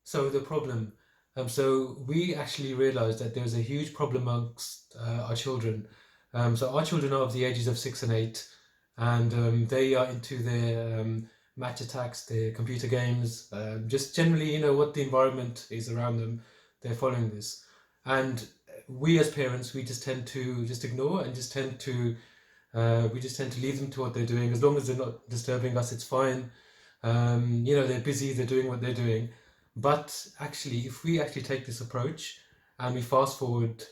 So the problem, so we actually realized that there's a huge problem amongst our children. So our children are of the ages of 6 and 8, and they are into their match attacks, their computer games, just generally, what the environment is around them. They're following this, and we as parents, we just tend to just ignore and just tend to we just tend to leave them to what they're doing. As long as they're not disturbing us, it's fine. They're busy, they're doing what they're doing. But actually, if we actually take this approach and we fast forward,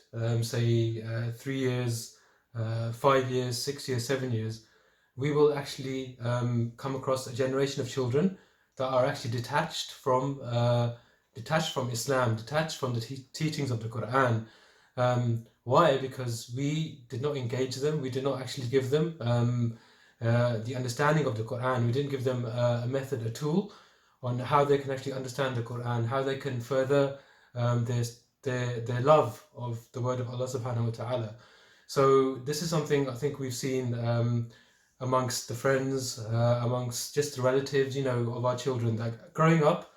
say, 3 years, 5 years, 6 years, 7 years, we will actually come across a generation of children that are actually detached from Islam, detached from the teachings of the Quran. Why? Because we did not engage them. We did not actually give them the understanding of the Quran. We didn't give them a method, a tool on how they can actually understand the Quran, how they can further their, their love of the word of Allah subhanahu wa ta'ala. So this is something I think we've seen amongst the friends, amongst just the relatives, of our children. Like growing up,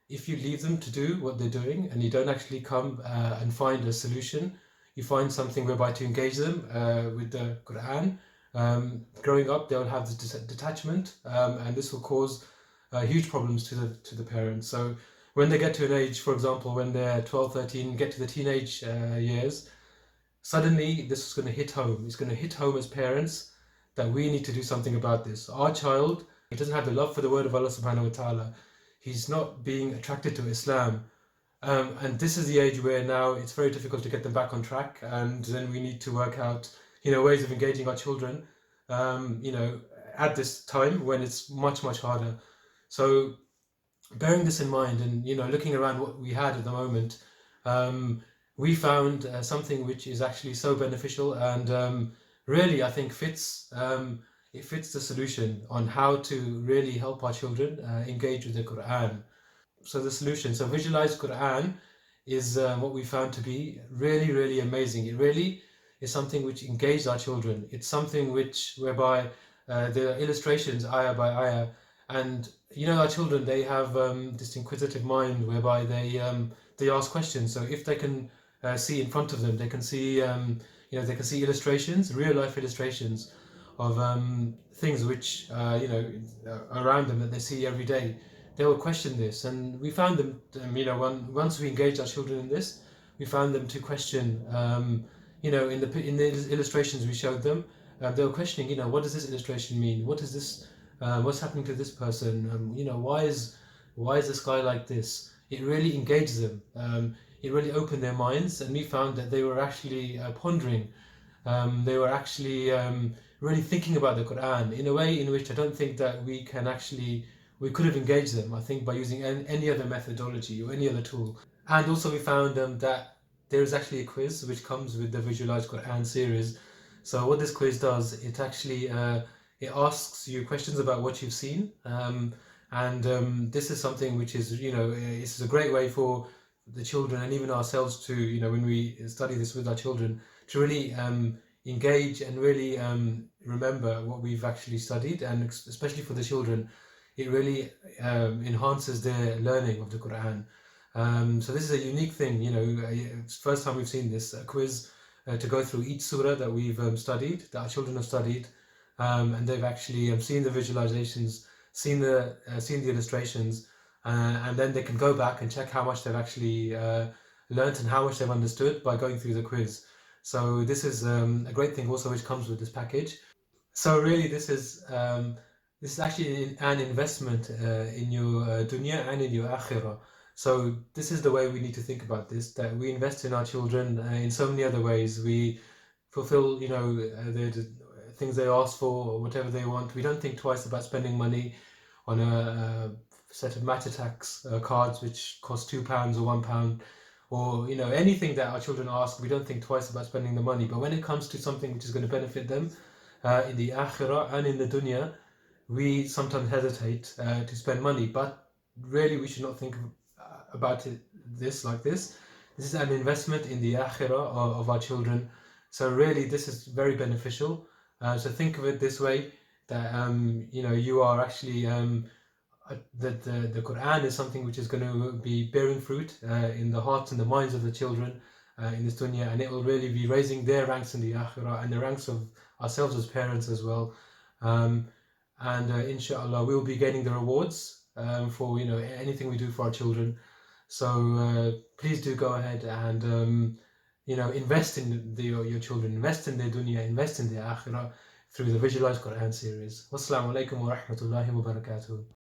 if you leave them to do what they're doing and you don't actually come and find a solution, you find something whereby to engage them with the Quran. Growing up, they'll have this detachment, and this will cause huge problems to the parents. So when they get to an age, for example, when they're 12, 13, get to the teenage years, suddenly this is going to hit home. It's going to hit home as parents that we need to do something about this. Our child, he doesn't have the love for the word of Allah subhanahu wa ta'ala. He's not being attracted to Islam. And this is the age where now it's very difficult to get them back on track. And then we need to work out, ways of engaging our children, at this time when it's much, much harder. So bearing this in mind and, looking around what we had at the moment, we found something which is actually so beneficial and really, I think, it fits the solution on how to really help our children engage with the Quran. So the solution, so Visualize Quran is what we found to be really, really amazing. It really is something which engages our children. It's something whereby there are illustrations ayah by ayah, and our children, they have this inquisitive mind whereby they ask questions. So if they can see in front of them, they can see they can see illustrations, real life illustrations of things which around them that they see every day. They will question this, and we found them. Once we engaged our children in this, we found them to question. In the illustrations we showed them, they were questioning. What does this illustration mean? What is this? What's happening to this person? Why is the sky like this? It really engaged them. It really opened their minds, and we found that they were actually pondering. They were actually really thinking about the Quran in a way in which I don't think that we could have engaged them, I think, by using any other methodology or any other tool. And also we found that there is actually a quiz which comes with the Visualize Quran series. So what this quiz does, it actually it asks you questions about what you've seen, and this is something which is this is a great way for the children and even ourselves to when we study this with our children to really engage and really remember what we've actually studied, and especially for the children, it really enhances their learning of the Quran. So this is a unique thing, it's the first time we've seen this, a quiz to go through each surah that we've studied, that our children have studied, and they've actually seen the visualizations, seen the illustrations, and then they can go back and check how much they've actually learnt and how much they've understood by going through the quiz. So this is a great thing also which comes with this package. So really this is actually an investment in your dunya and in your akhirah. So this is the way we need to think about this, that we invest in our children in so many other ways. We fulfill, the things they ask for or whatever they want. We don't think twice about spending money on a set of match attacks cards which cost £2 or £1, or anything that our children ask. We don't think twice about spending the money. But when it comes to something which is going to benefit them in the akhirah and in the dunya, we sometimes hesitate to spend money. But really, we should not think about it like this. This is an investment in the akhirah of our children. So really, this is very beneficial. So think of it this way, that you are actually that the Quran is something which is going to be bearing fruit in the hearts and the minds of the children in this dunya, and it will really be raising their ranks in the akhirah and the ranks of ourselves as parents as well. And inshallah, we will be getting the rewards for anything we do for our children. So please do go ahead and invest in your children, invest in their dunya, invest in their akhirah through the Visualise Quran series. Wassalamu alaikum wa rahmatullahi wa barakatuh.